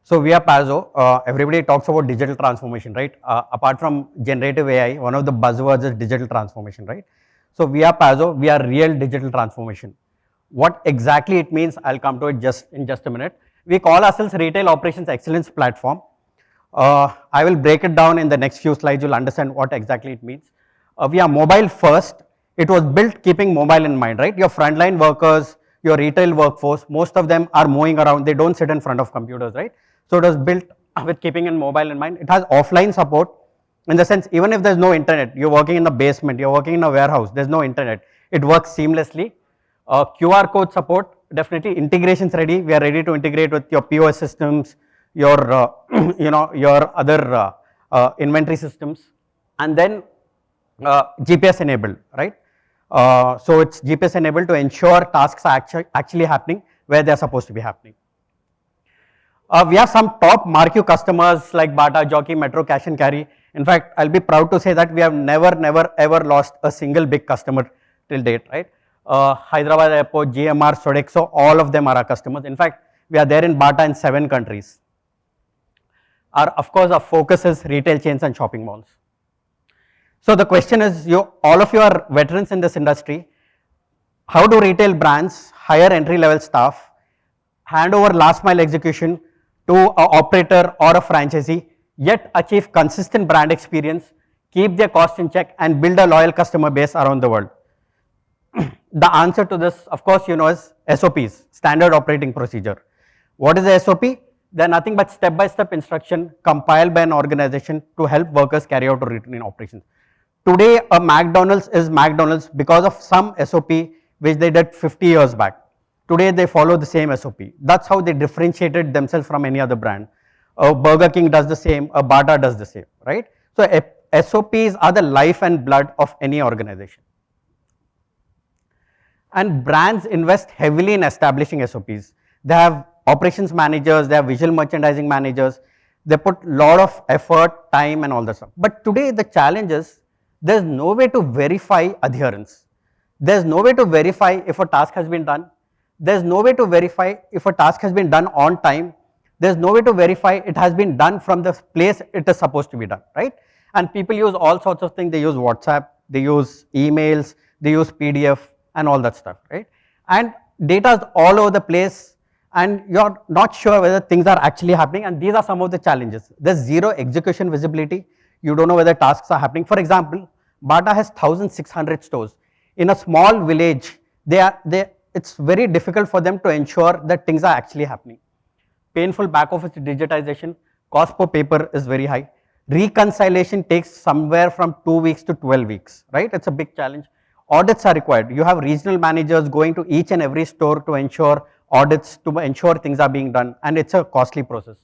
So we are PAZO. Everybody talks about digital transformation, right? Apart from generative AI, one of the buzzwords is digital transformation, right? So we are PAZO. We are real digital transformation. What exactly it means, I'll come to it in just a minute. We call ourselves Retail Operations Excellence Platform. I will break it down in the next few slides. You'll understand what exactly it means. We are mobile first. It was built keeping mobile in mind, right? Your frontline workers, your retail workforce, most of them are moving around. They don't sit in front of computers, right? So it was built with keeping in mobile in mind. It has offline support in the sense, even if there's no internet, you're working in the basement, you're working in a warehouse, there's no internet. It works seamlessly. QR code support, definitely integrations ready. We are ready to integrate with your POS systems, your your other inventory systems, and then GPS enabled, right? So it's GPS enabled to ensure tasks are actually happening where they're supposed to be happening. We have some top marquee customers like Bata, Jockey, Metro, Cash and Carry. In fact, I'll be proud to say that we have never ever lost a single big customer till date, right? Hyderabad Airport, GMR, Sodexo, all of them are our customers. In fact, we are there in Bata in 7 countries. Of course, our focus is retail chains and shopping malls. So the question is, all of you are veterans in this industry. How do retail brands hire entry-level staff, hand over last mile execution to an operator or a franchisee, yet achieve consistent brand experience, keep their costs in check, and build a loyal customer base around the world? The answer to this, of course, is SOPs, Standard Operating Procedure. What is the SOP? They're nothing but step-by-step instruction compiled by an organization to help workers carry out routine operations. Today, a McDonald's is McDonald's because of some SOP which they did 50 years back. Today, they follow the same SOP. That's how they differentiated themselves from any other brand. Burger King does the same, Bata does the same, right? So SOPs are the life and blood of any organization. And brands invest heavily in establishing SOPs. They have operations managers, they have visual merchandising managers. They put a lot of effort, time and all that stuff. But today, the challenge is, there's no way to verify adherence. There's no way to verify if a task has been done. There's no way to verify if a task has been done on time. There's no way to verify it has been done from the place it is supposed to be done, right? And people use all sorts of things. They use WhatsApp, they use emails, they use PDF and all that stuff, right? And data is all over the place and you're not sure whether things are actually happening, and these are some of the challenges. There's zero execution visibility. You don't know whether tasks are happening. For example, Bata has 1,600 stores. In a small village, it's very difficult for them to ensure that things are actually happening. Painful back office digitization, cost per paper is very high. Reconciliation takes somewhere from 2 weeks to 12 weeks, right? It's a big challenge. Audits are required. You have regional managers going to each and every store to ensure audits, to ensure things are being done, and it's a costly process.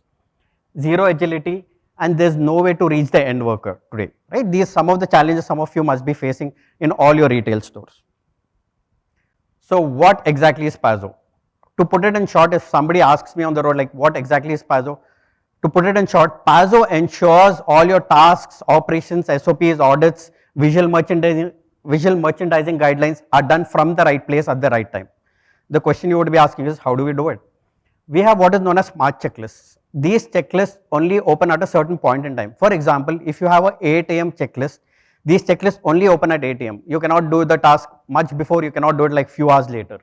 Zero agility, and there's no way to reach the end worker today, right? These are some of the challenges some of you must be facing in all your retail stores. So what exactly is PAZO? To put it in short, if somebody asks me on the road, like, what exactly is PAZO? To put it in short, PAZO ensures all your tasks, operations, SOPs, audits, visual merchandising guidelines are done from the right place at the right time. The question you would be asking is, how do we do it? We have what is known as smart checklists. These checklists only open at a certain point in time. For example, if you have a 8 AM checklist, these checklists only open at 8 AM. You cannot do the task much before, you cannot do it like few hours later.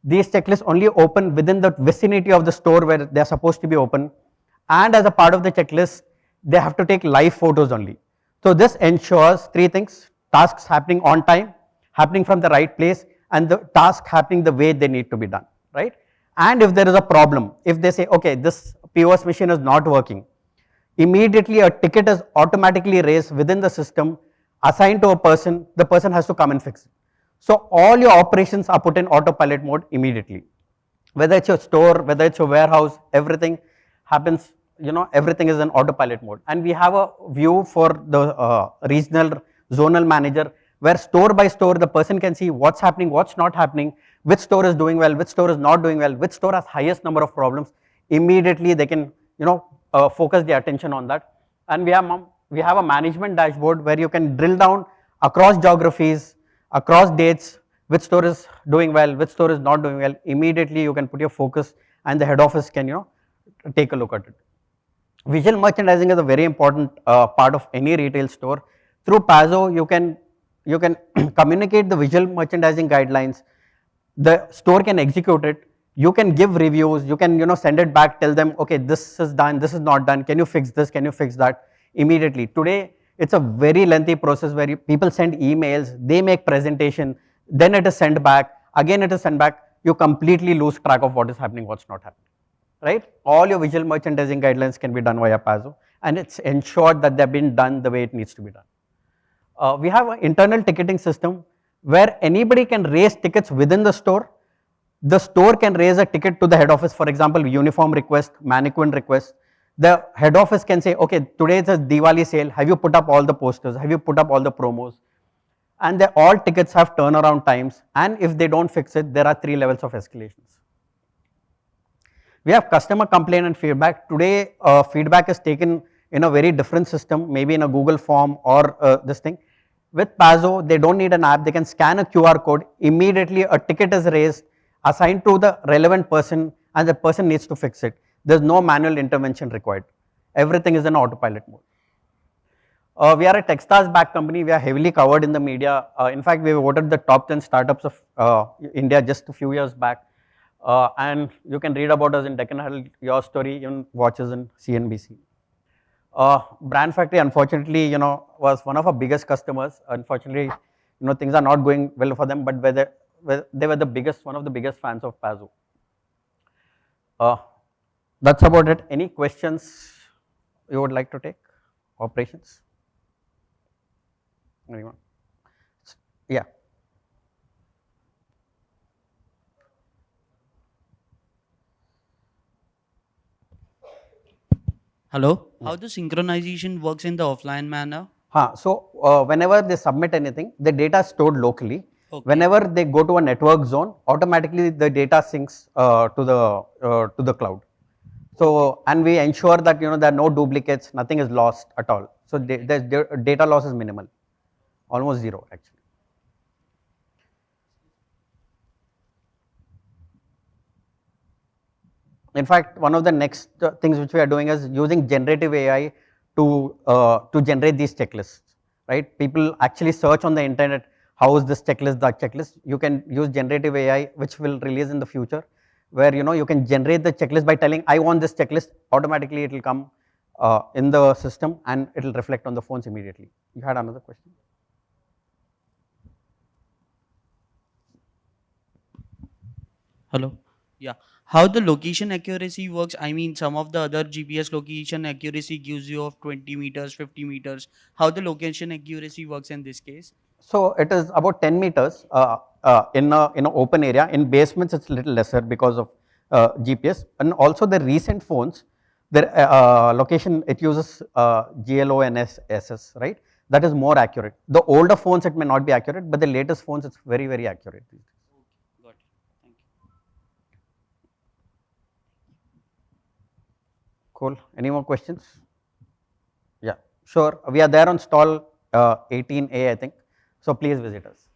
These checklists only open within the vicinity of the store where they are supposed to be open. And as a part of the checklist, they have to take live photos only. So this ensures 3 things: tasks happening on time, happening from the right place, and the task happening the way they need to be done, right? And if there is a problem, if they say, okay, this POS machine is not working, immediately a ticket is automatically raised within the system, assigned to a person, the person has to come and fix it. So all your operations are put in autopilot mode immediately. Whether it's your store, whether it's your warehouse, everything happens, everything is in autopilot mode. And we have a view for the regional zonal manager, where store by store the person can see what's happening, what's not happening, which store is doing well, which store is not doing well, which store has highest number of problems. Immediately they can focus their attention on that. And we have a management dashboard where you can drill down across geographies, across dates, which store is doing well, which store is not doing well. Immediately you can put your focus and the head office can take a look at it. Visual merchandising is a very important part of any retail store. Through PAZO, you can communicate the visual merchandising guidelines. The store can execute it. You can give reviews. You can send it back. Tell them, okay, this is done. This is not done. Can you fix this? Can you fix that? Immediately. Today, it's a very lengthy process where people send emails. They make presentation. Then it is sent back. Again, it is sent back. You completely lose track of what is happening, what's not happening. Right? All your visual merchandising guidelines can be done via PAZO, and it's ensured that they've been done the way it needs to be done. We have an internal ticketing system where anybody can raise tickets within the store. The store can raise a ticket to the head office, for example, uniform request, mannequin request. The head office can say, okay, today is a Diwali sale. Have you put up all the posters? Have you put up all the promos? And all tickets have turnaround times. And if they don't fix it, there are 3 levels of escalations. We have customer complaint and feedback. Today, feedback is taken in a very different system, maybe in a Google form or this thing. With PAZO, they don't need an app. They can scan a QR code. Immediately, a ticket is raised, assigned to the relevant person, and the person needs to fix it. There's no manual intervention required. Everything is in autopilot mode. We are a Techstars backed company. We are heavily covered in the media. In fact, we were voted the top 10 startups of India just a few years back. And you can read about us in Deccan Herald, Your Story, even watch us in CNBC. Brand Factory, unfortunately, was one of our biggest customers. Unfortunately, things are not going well for them, but they were the biggest, one of the biggest fans of PAZO. That's about it. Any questions you would like to take? Operations? Anyone? Yeah. Hello, how the synchronization works in the offline manner? So whenever they submit anything, the data is stored locally. Okay. Whenever they go to a network zone, automatically the data syncs to the cloud. So and we ensure that there are no duplicates, nothing is lost at all. So the data loss is minimal, almost zero actually. In fact, one of the next things which we are doing is using generative AI to generate these checklists, right? People actually search on the internet, how is this checklist, that checklist. You can use generative AI, which will release in the future, where you can generate the checklist by telling, I want this checklist. Automatically, it will come in the system and it will reflect on the phones immediately. You had another question? Hello. Yeah. How the location accuracy works? I mean, some of the other GPS location accuracy gives you of 20 meters, 50 meters. How the location accuracy works in this case? So it is about 10 meters in an open area. In basements, it's a little lesser because of GPS. And also the recent phones, their location, it uses GLONSS, right? That is more accurate. The older phones, it may not be accurate, but the latest phones, it's very, very accurate. Okay, got it. Thank you. Cool. Any more questions? Yeah, sure. We are there on stall 18A, I think. So please visit us.